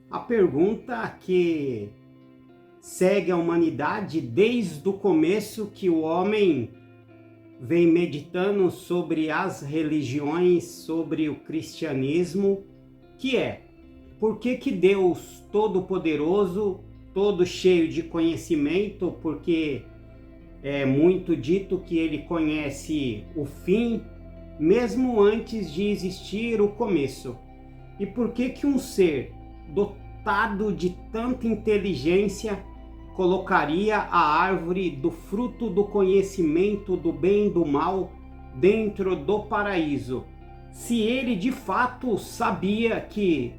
A pergunta que segue a humanidade desde o começo, que o homem vem meditando sobre as religiões, sobre o cristianismo, que é: por que que Deus Todo-Poderoso, todo cheio de conhecimento, porque é muito dito que ele conhece o fim, mesmo antes de existir o começo? E por que que um ser dotado de tanta inteligência colocaria a árvore do fruto do conhecimento do bem e do mal dentro do paraíso, se ele de fato sabia que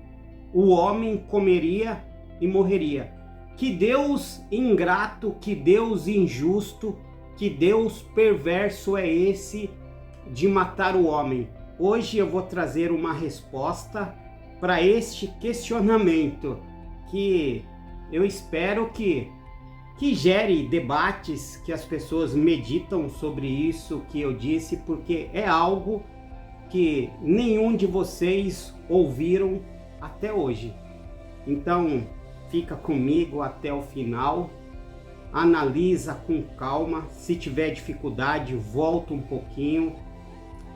o homem comeria e morreria? Que Deus ingrato, que Deus injusto, que Deus perverso é esse de matar o homem? Hoje eu vou trazer uma resposta para este questionamento, que eu espero que gere debates, que as pessoas meditam sobre isso que eu disse, porque é algo que nenhum de vocês ouviram até hoje. Então, fica comigo até o final, analisa com calma, se tiver dificuldade, volta um pouquinho,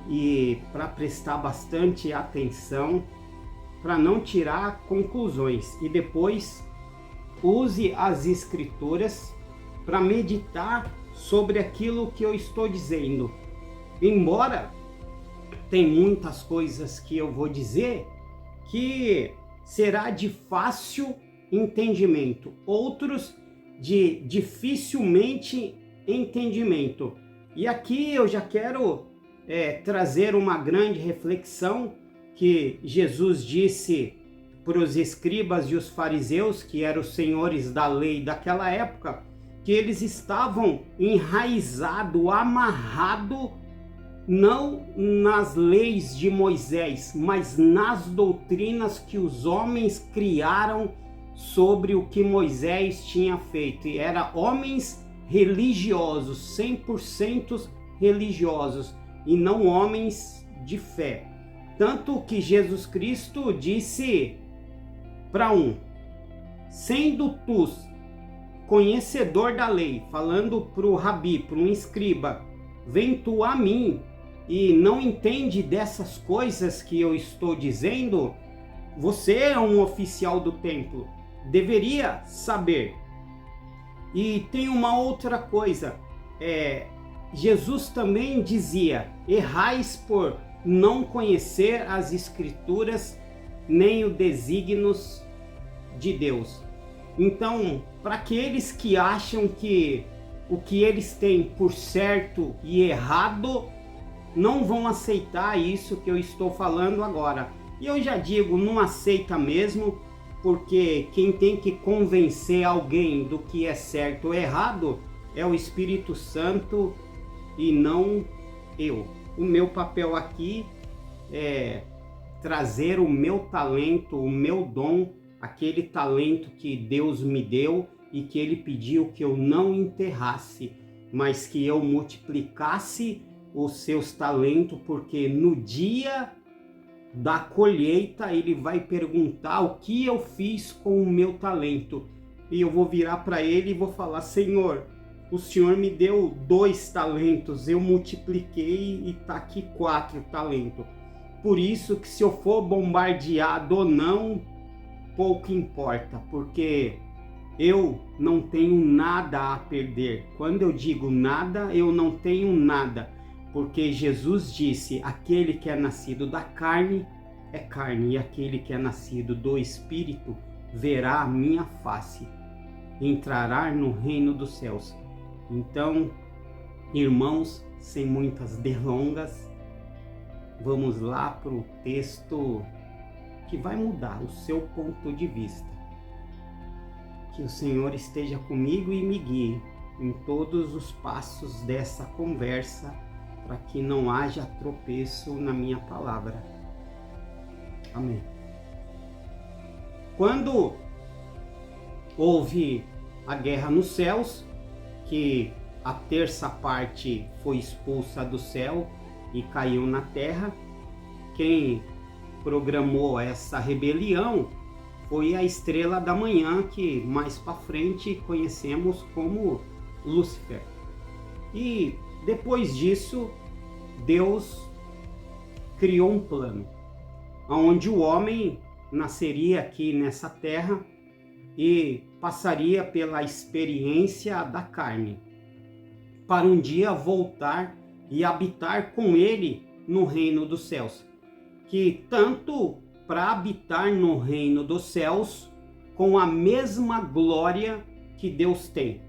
e para prestar bastante atenção, para não tirar conclusões, e depois use as escrituras para meditar sobre aquilo que eu estou dizendo. Embora tem muitas coisas que eu vou dizer que será de fácil entendimento, outros de dificilmente entendimento. E aqui eu já quero trazer uma grande reflexão que Jesus disse para os escribas e os fariseus, que eram os senhores da lei daquela época, que eles estavam enraizados, amarrados, não nas leis de Moisés, mas nas doutrinas que os homens criaram sobre o que Moisés tinha feito. E eram homens religiosos, 100% religiosos, e não homens de fé. Tanto que Jesus Cristo disse para sendo tu conhecedor da lei, falando para o rabi, para um escriba, vem tu a mim e não entende dessas coisas que eu estou dizendo, você é um oficial do templo, deveria saber. E tem uma outra coisa, Jesus também dizia: errais por não conhecer as escrituras nem os desígnios de Deus. Então, para aqueles que acham que o que eles têm por certo e errado, não vão aceitar isso que eu estou falando agora. E eu já digo, não aceita mesmo, porque quem tem que convencer alguém do que é certo ou errado é o Espírito Santo e não eu. O meu papel aqui é trazer o meu talento, o meu dom, aquele talento que Deus me deu e que Ele pediu que eu não enterrasse, mas que eu multiplicasse os seus talentos, porque no dia da colheita Ele vai perguntar o que eu fiz com o meu talento. E eu vou virar para Ele e vou falar: Senhor, o Senhor me deu 2 talentos, eu multipliquei e está aqui 4 talentos. Por isso que se eu for bombardeado ou não, pouco importa, porque eu não tenho nada a perder. Quando eu digo nada, eu não tenho nada, porque Jesus disse: aquele que é nascido da carne é carne, e aquele que é nascido do Espírito verá a minha face, entrará no reino dos céus. Então, irmãos, sem muitas delongas, vamos lá para o texto que vai mudar o seu ponto de vista. Que o Senhor esteja comigo e me guie em todos os passos dessa conversa, para que não haja tropeço na minha palavra. Amém. Quando houve a guerra nos céus, que a terça parte foi expulsa do céu e caiu na terra, quem programou essa rebelião foi a estrela da manhã, que mais para frente conhecemos como Lúcifer. E depois disso, Deus criou um plano, onde o homem nasceria aqui nessa terra e passaria pela experiência da carne, para um dia voltar e habitar com ele no reino dos céus. Que tanto para habitar no reino dos céus com a mesma glória que Deus tem.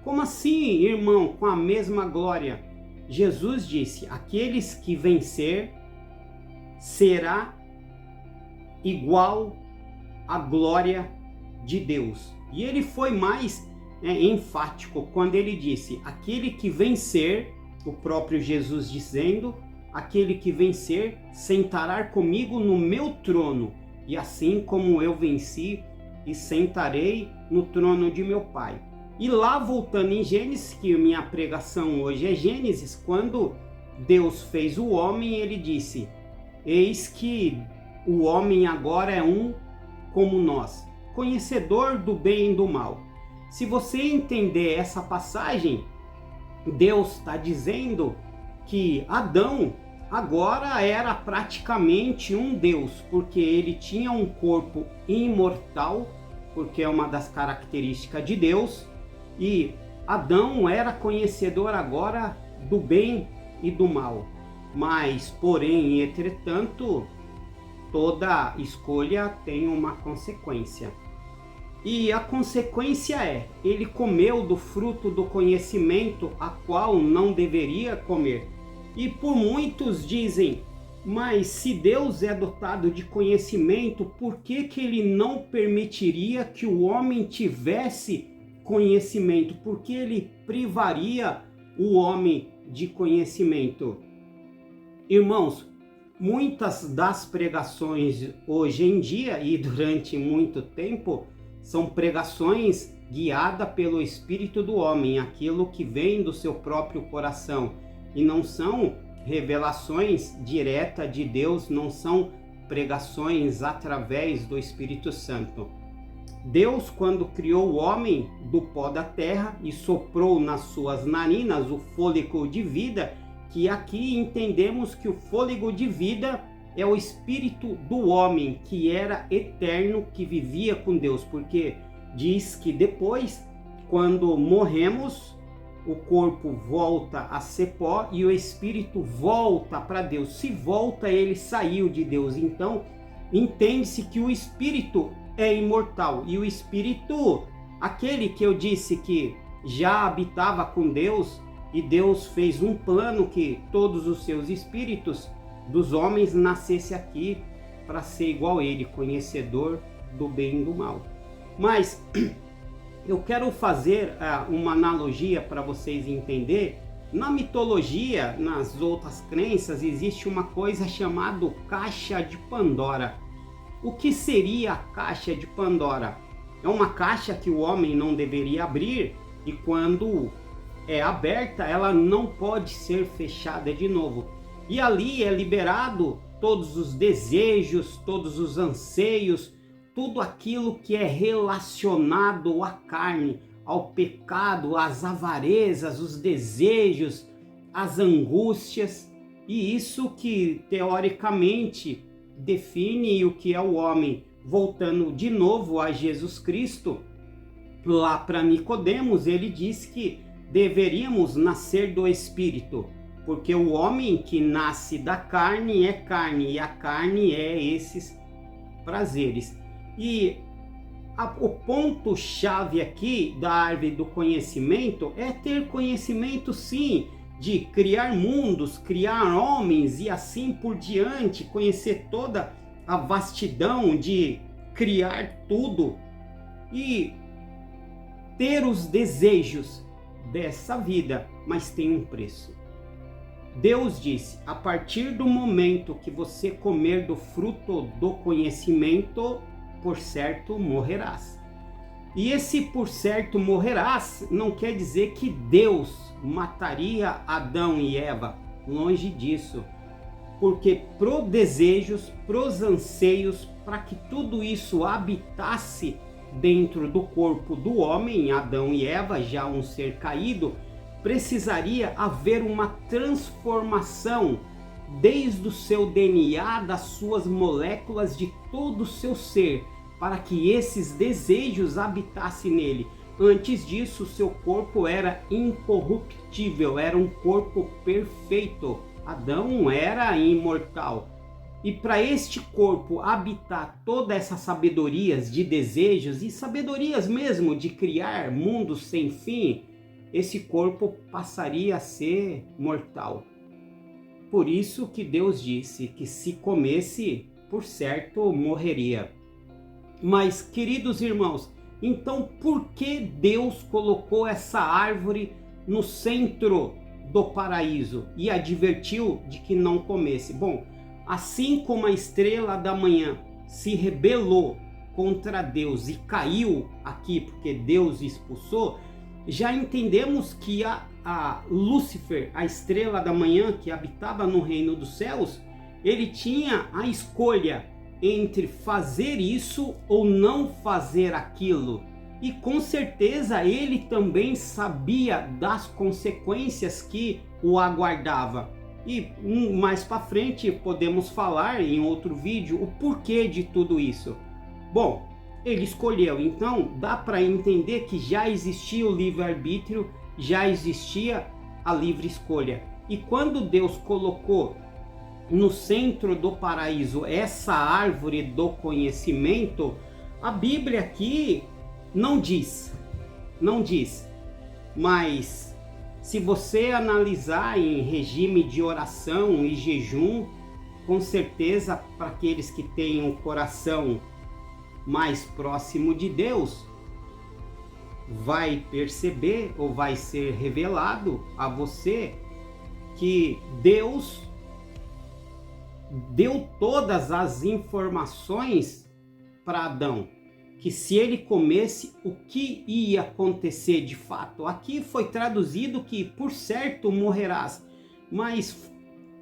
Como assim, irmão, com a mesma glória? Jesus disse: aqueles que vencer será igual à glória de Deus. E ele foi mais enfático quando ele disse: aquele que vencer, o próprio Jesus dizendo, aquele que vencer sentará comigo no meu trono, e assim como eu venci e sentarei no trono de meu Pai. E lá, voltando em Gênesis, que minha pregação hoje é Gênesis, quando Deus fez o homem, ele disse: eis que o homem agora é um como nós, conhecedor do bem e do mal. Se você entender essa passagem, Deus está dizendo que Adão agora era praticamente um Deus, porque ele tinha um corpo imortal, porque é uma das características de Deus, e Adão era conhecedor agora do bem e do mal. Mas, porém, entretanto, toda escolha tem uma consequência. E a consequência é: ele comeu do fruto do conhecimento, a qual não deveria comer. E por muitos dizem: mas se Deus é dotado de conhecimento, por que ele não permitiria que o homem tivesse conhecimento? Por que ele privaria o homem de conhecimento? Irmãos, muitas das pregações hoje em dia e durante muito tempo são pregações guiadas pelo espírito do homem, aquilo que vem do seu próprio coração, e não são revelações diretas de Deus, não são pregações através do Espírito Santo. Deus, quando criou o homem do pó da terra e soprou nas suas narinas o fôlego de vida, que aqui entendemos que o fôlego de vida é o espírito do homem, que era eterno, que vivia com Deus, porque diz que depois, quando morremos, o corpo volta a ser pó e o espírito volta para Deus. Se volta, ele saiu de Deus. Então, entende-se que o espírito é imortal, e o espírito, aquele que eu disse que já habitava com Deus, e Deus fez um plano que todos os seus espíritos dos homens nascesse aqui para ser igual a ele, conhecedor do bem e do mal. Mas eu quero fazer uma analogia para vocês entenderem. Na mitologia, nas outras crenças, existe uma coisa chamada caixa de Pandora. O que seria a caixa de Pandora? É uma caixa que o homem não deveria abrir, e quando é aberta, ela não pode ser fechada de novo. E ali é liberado todos os desejos, todos os anseios, tudo aquilo que é relacionado à carne, ao pecado, às avarezas, os desejos, as angústias. E isso que teoricamente define o que é o homem. Voltando de novo a Jesus Cristo, lá para Nicodemos, ele diz que deveríamos nascer do Espírito, porque o homem que nasce da carne, e a carne é esses prazeres. E o ponto-chave aqui da árvore do conhecimento é ter conhecimento, sim, de criar mundos, criar homens e assim por diante, conhecer toda a vastidão de criar tudo e ter os desejos dessa vida, mas tem um preço. Deus disse: a partir do momento que você comer do fruto do conhecimento, por certo morrerás. E esse por certo morrerás não quer dizer que Deus mataria Adão e Eva, longe disso. porque pro desejos, pros anseios, para que tudo isso habitasse dentro do corpo do homem, Adão e Eva, já um ser caído, precisaria haver uma transformação desde o seu DNA, das suas moléculas, de todo o seu ser, para que esses desejos habitassem nele. Antes disso, seu corpo era incorruptível, era um corpo perfeito. Adão era imortal. E para este corpo habitar todas essas sabedorias de desejos e sabedorias mesmo de criar mundos sem fim, esse corpo passaria a ser mortal. Por isso que Deus disse que se comesse, por certo, morreria. Mas, queridos irmãos, então por que Deus colocou essa árvore no centro do paraíso e advertiu de que não comesse? Bom, assim como a estrela da manhã se rebelou contra Deus e caiu aqui porque Deus expulsou, já entendemos que a Lúcifer, a estrela da manhã que habitava no reino dos céus, ele tinha a escolha entre fazer isso ou não fazer aquilo. E com certeza ele também sabia das consequências que o aguardava. E mais para frente podemos falar em outro vídeo o porquê de tudo isso. Bom, ele escolheu, então dá para entender que já existia o livre-arbítrio, já existia a livre escolha. E quando Deus colocou no centro do paraíso essa árvore do conhecimento, a Bíblia aqui não diz, mas se você analisar em regime de oração e jejum, com certeza para aqueles que têm um coração mais próximo de Deus, vai perceber ou vai ser revelado a você que Deus deu todas as informações para Adão, que se ele comesse, o que ia acontecer de fato. Aqui foi traduzido que por certo morrerás, mas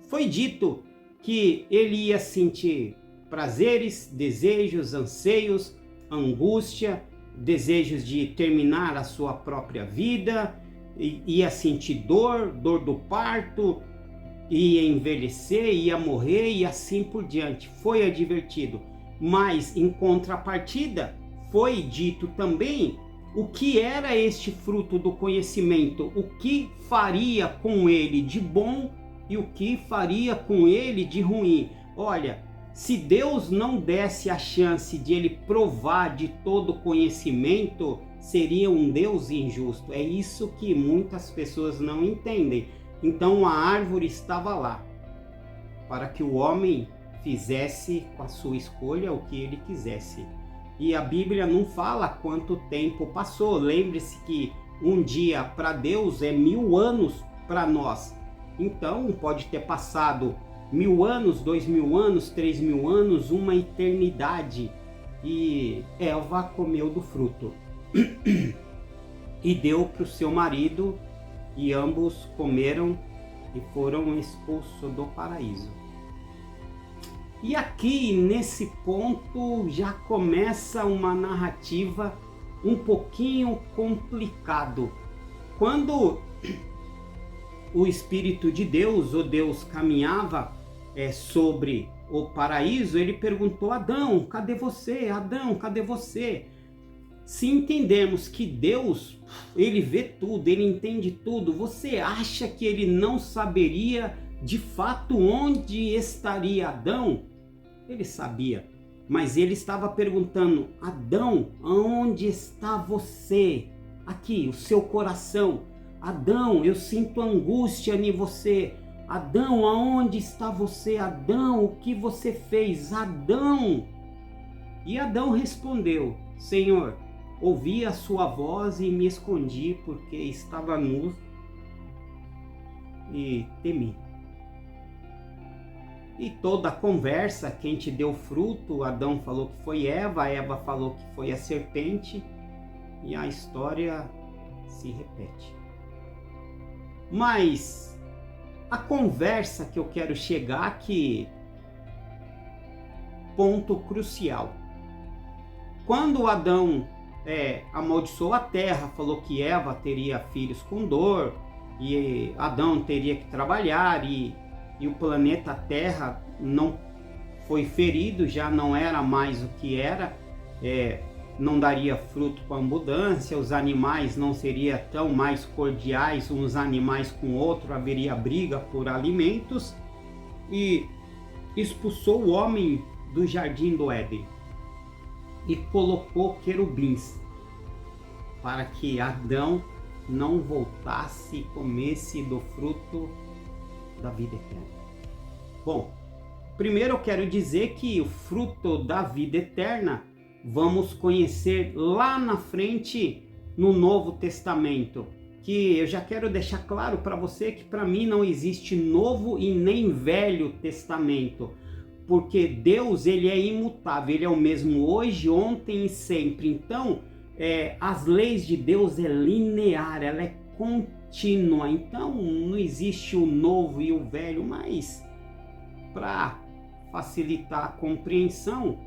foi dito que ele ia sentir prazeres, desejos, anseios, angústia, desejos de terminar a sua própria vida, ia sentir dor do parto, ia envelhecer, ia morrer e assim por diante. Foi advertido, mas em contrapartida foi dito também o que era este fruto do conhecimento, o que faria com ele de bom e o que faria com ele de ruim. Olha, se Deus não desse a chance de ele provar de todo conhecimento, seria um Deus injusto. É isso que muitas pessoas não entendem. Então a árvore estava lá para que o homem fizesse com a sua escolha o que ele quisesse. E a Bíblia não fala quanto tempo passou. Lembre-se que um dia para Deus é 1000 anos para nós. Então pode ter passado 1000 anos, 2000 anos, 3000 anos, uma eternidade. E Eva comeu do fruto e deu para o seu marido, e ambos comeram e foram expulsos do paraíso. E aqui nesse ponto já começa uma narrativa um pouquinho complicado. Quando o Espírito de Deus, ou Deus, caminhava sobre o paraíso, ele perguntou: Adão, cadê você? Adão, cadê você? Se entendermos que Deus, ele vê tudo, ele entende tudo, você acha que ele não saberia de fato onde estaria Adão? Ele sabia, mas ele estava perguntando: Adão, aonde está você? Aqui, o seu coração. Adão, eu sinto angústia em você. Adão, aonde está você? Adão, o que você fez? Adão! E Adão respondeu: Senhor, ouvi a sua voz e me escondi porque estava nu e temi. E toda a conversa, quem te deu fruto, Adão falou que foi Eva, Eva falou que foi a serpente, e a história se repete. Mas a conversa que eu quero chegar aqui, ponto crucial. Quando Adão amaldiçoou a terra, falou que Eva teria filhos com dor, e Adão teria que trabalhar, e o planeta Terra não foi ferido, já não era mais o que era, não daria fruto com abundância, os animais não seriam tão mais cordiais uns animais com outros, haveria briga por alimentos, e expulsou o homem do jardim do Éden e colocou querubins para que Adão não voltasse e comesse do fruto da vida eterna. Bom, primeiro eu quero dizer que o fruto da vida eterna vamos conhecer lá na frente no Novo Testamento, que eu já quero deixar claro para você que para mim não existe Novo e nem Velho Testamento, porque Deus ele é imutável, ele é o mesmo hoje, ontem e sempre. Então, as leis de Deus é linear, ela é contínua, então não existe o novo e o velho, mas para facilitar a compreensão,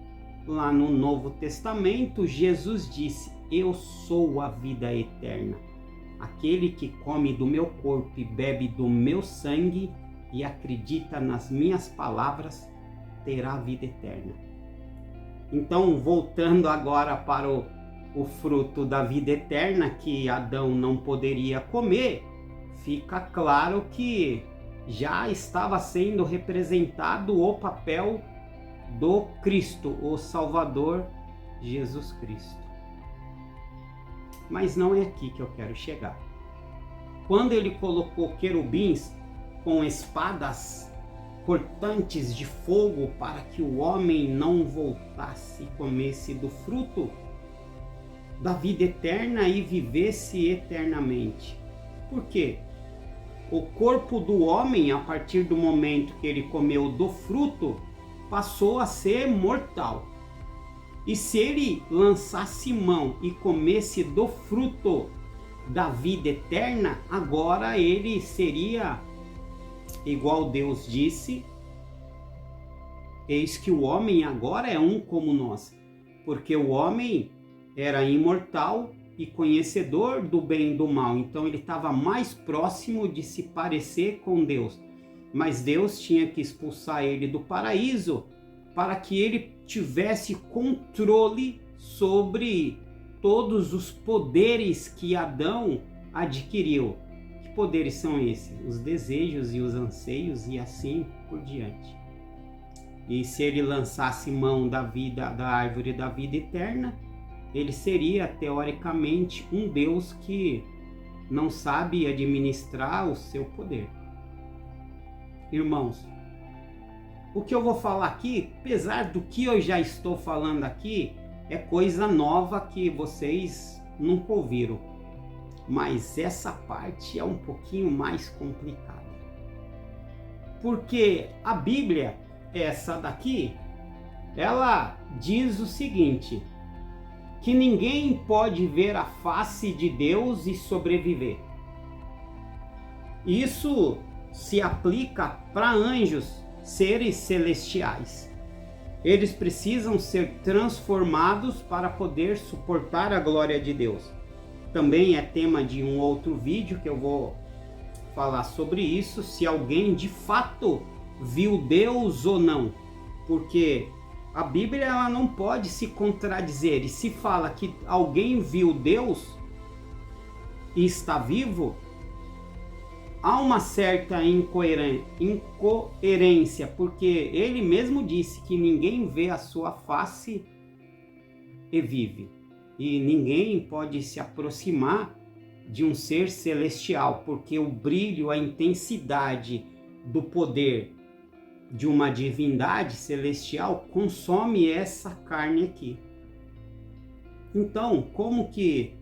lá no Novo Testamento, Jesus disse: eu sou a vida eterna. Aquele que come do meu corpo e bebe do meu sangue e acredita nas minhas palavras, terá vida eterna. Então, voltando agora para o fruto da vida eterna que Adão não poderia comer, fica claro que já estava sendo representado o papel do Cristo, o Salvador Jesus Cristo. Mas não é aqui que eu quero chegar. Quando ele colocou querubins com espadas cortantes de fogo para que o homem não voltasse e comesse do fruto da vida eterna e vivesse eternamente. Por quê? O corpo do homem, a partir do momento que ele comeu do fruto, passou a ser mortal. E se ele lançasse mão e comesse do fruto da vida eterna, agora ele seria igual Deus disse: eis que o homem agora é um como nós, porque o homem era imortal e conhecedor do bem e do mal, então ele estava mais próximo de se parecer com Deus. Mas Deus tinha que expulsar ele do paraíso para que ele tivesse controle sobre todos os poderes que Adão adquiriu. Que poderes são esses? Os desejos e os anseios e assim por diante. E se ele lançasse mão da árvore da vida eterna, ele seria teoricamente um Deus que não sabe administrar o seu poder. Irmãos, o que eu vou falar aqui, apesar do que eu já estou falando aqui, é coisa nova que vocês nunca ouviram. Mas essa parte é um pouquinho mais complicada. Porque a Bíblia, essa daqui, ela diz o seguinte: que ninguém pode ver a face de Deus e sobreviver. Isso se aplica para anjos, seres celestiais. Eles precisam ser transformados para poder suportar a glória de Deus. Também é tema de um outro vídeo que eu vou falar sobre isso, se alguém de fato viu Deus ou não. Porque a Bíblia ela não pode se contradizer, e se fala que alguém viu Deus e está vivo, há uma certa incoerência, porque ele mesmo disse que ninguém vê a sua face e vive, e ninguém pode se aproximar de um ser celestial, porque o brilho, a intensidade do poder de uma divindade celestial consome essa carne aqui. Então, como que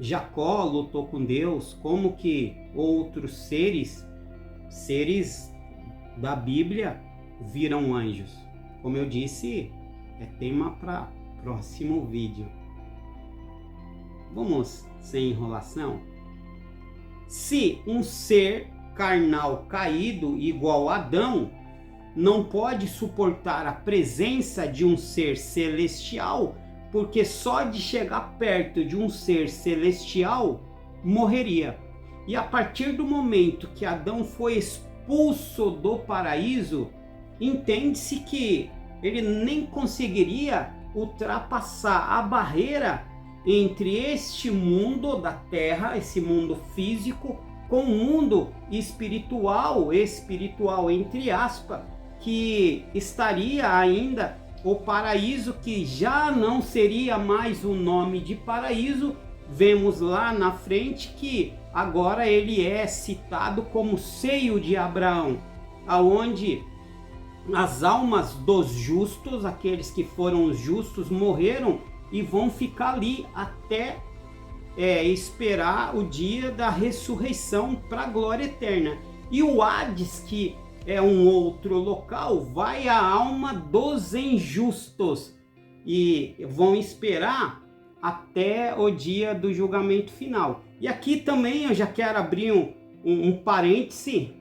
Jacó lutou com Deus, como que outros seres da Bíblia viram anjos? Como eu disse, é tema para próximo vídeo. Vamos sem enrolação? Se um ser carnal caído igual a Adão não pode suportar a presença de um ser celestial, porque só de chegar perto de um ser celestial morreria. E a partir do momento que Adão foi expulso do paraíso, entende-se que ele nem conseguiria ultrapassar a barreira entre este mundo da terra, esse mundo físico, com o mundo espiritual entre aspas, que estaria ainda o paraíso, que já não seria mais o nome de paraíso. Vemos lá na frente que agora ele é citado como seio de Abraão, aonde as almas dos justos, aqueles que foram justos, morreram e vão ficar ali até esperar o dia da ressurreição para a glória eterna. E o Hades, que é um outro local, vai a alma dos injustos e vão esperar até o dia do julgamento final. E aqui também eu já quero abrir um parêntese,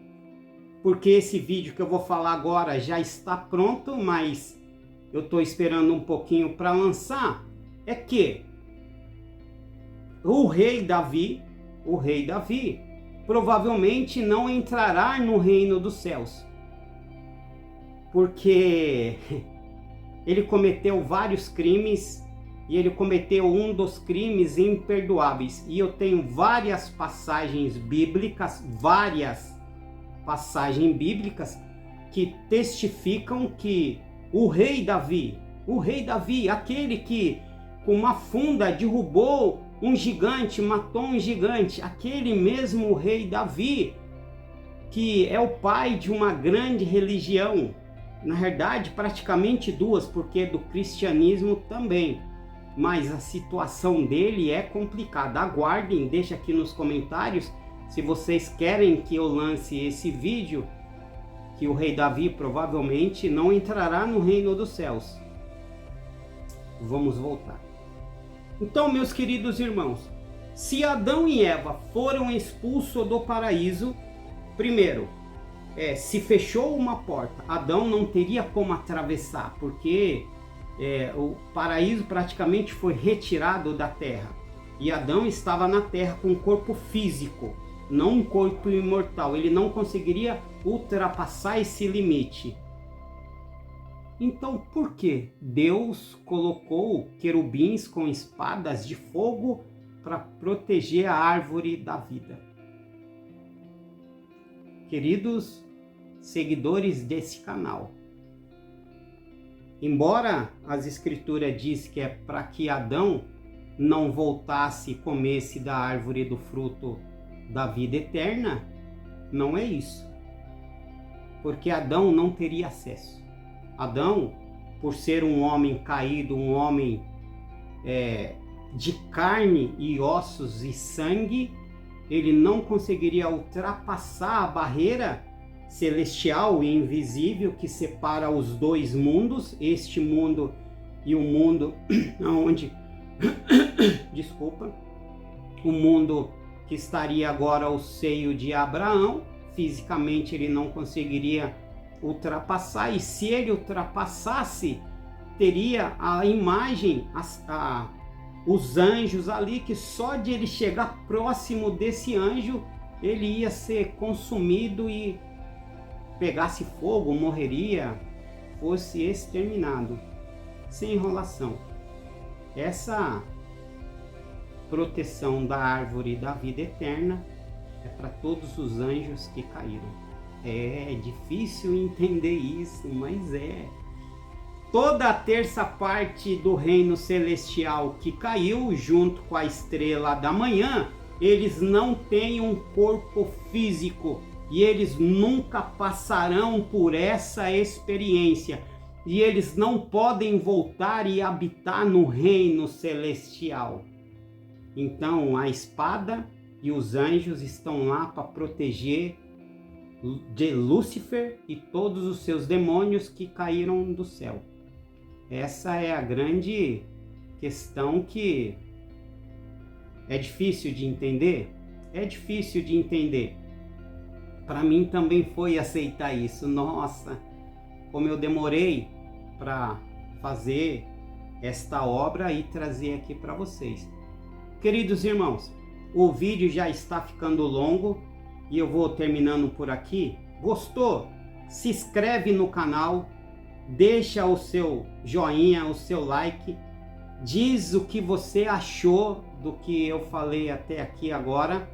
porque esse vídeo que eu vou falar agora já está pronto, mas eu estou esperando um pouquinho para lançar. É que o rei Davi provavelmente não entrará no reino dos céus, porque ele cometeu vários crimes e ele cometeu um dos crimes imperdoáveis. E eu tenho várias passagens bíblicas que testificam que o rei Davi, aquele que com uma funda derrubou um gigante, matou um gigante, aquele mesmo rei Davi, que é o pai de uma grande religião, na verdade praticamente duas, porque do cristianismo também, mas a situação dele é complicada. Aguardem, deixa aqui nos comentários se vocês querem que eu lance esse vídeo, que o rei Davi provavelmente não entrará no reino dos céus. Vamos voltar. Então, meus queridos irmãos, se Adão e Eva foram expulsos do paraíso, primeiro, se fechou uma porta, Adão não teria como atravessar, porque o paraíso praticamente foi retirado da terra. E Adão estava na terra com um corpo físico, não um corpo imortal. Ele não conseguiria ultrapassar esse limite. Então, por que Deus colocou querubins com espadas de fogo para proteger a árvore da vida? Queridos seguidores desse canal, embora as escrituras diz que é para que Adão não voltasse e comesse da árvore do fruto da vida eterna, não é isso. Porque Adão não teria acesso. Adão, por ser um homem caído, um homem de carne e ossos e sangue, ele não conseguiria ultrapassar a barreira celestial e invisível que separa os dois mundos, este mundo e o mundo onde, o mundo que estaria agora ao seio de Abraão. Fisicamente ele não conseguiria ultrapassar, e se ele ultrapassasse, teria a imagem, os anjos ali, que só de ele chegar próximo desse anjo, ele ia ser consumido e pegasse fogo, morreria, fosse exterminado. Sem enrolação. Essa proteção da árvore da vida eterna é para todos os anjos que caíram. É difícil entender isso, mas é. Toda a terça parte do reino celestial que caiu junto com a estrela da manhã, eles não têm um corpo físico e eles nunca passarão por essa experiência. E eles não podem voltar e habitar no reino celestial. Então a espada e os anjos estão lá para proteger de Lúcifer e todos os seus demônios que caíram do céu. Essa é a grande questão, que é difícil de entender. É difícil de entender. para mim também foi aceitar isso. Nossa, como eu demorei para fazer esta obra e trazer aqui para vocês. Queridos irmãos, o vídeo já está ficando longo e eu vou terminando por aqui. Gostou? Se inscreve no canal, deixa o seu joinha, o seu like, diz o que você achou do que eu falei até aqui agora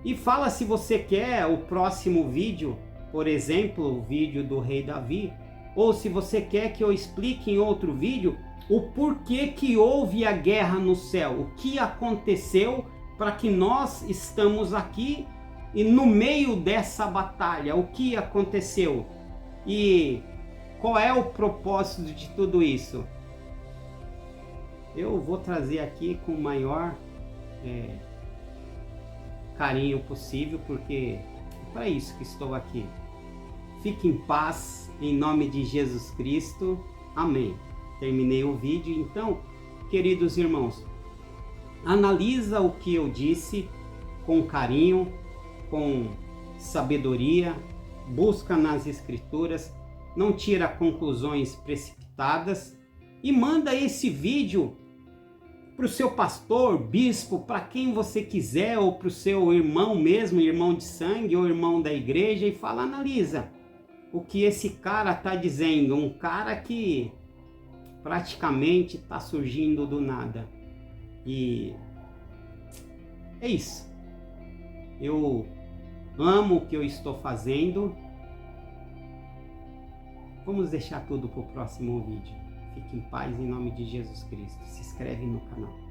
e fala se você quer o próximo vídeo, por exemplo, o vídeo do rei Davi, ou se você quer que eu explique em outro vídeo o porquê que houve a guerra no céu, o que aconteceu para que nós estamos aqui e no meio dessa batalha, o que aconteceu e qual é o propósito de tudo isso. Eu vou trazer aqui com o maior carinho possível, porque é para isso que estou aqui. Fique em paz, em nome de Jesus Cristo. Amém. Terminei o vídeo. Então, queridos irmãos, analisa o que eu disse com carinho, com sabedoria, busca nas escrituras, não tira conclusões precipitadas e manda esse vídeo para o seu pastor, bispo, para quem você quiser, ou para o seu irmão mesmo, irmão de sangue ou irmão da igreja, e fala, analisa o que esse cara está dizendo, um cara que praticamente está surgindo do nada. E é isso. Eu amo o que eu estou fazendo. Vamos deixar tudo para o próximo vídeo. Fique em paz em nome de Jesus Cristo. Se inscreve no canal.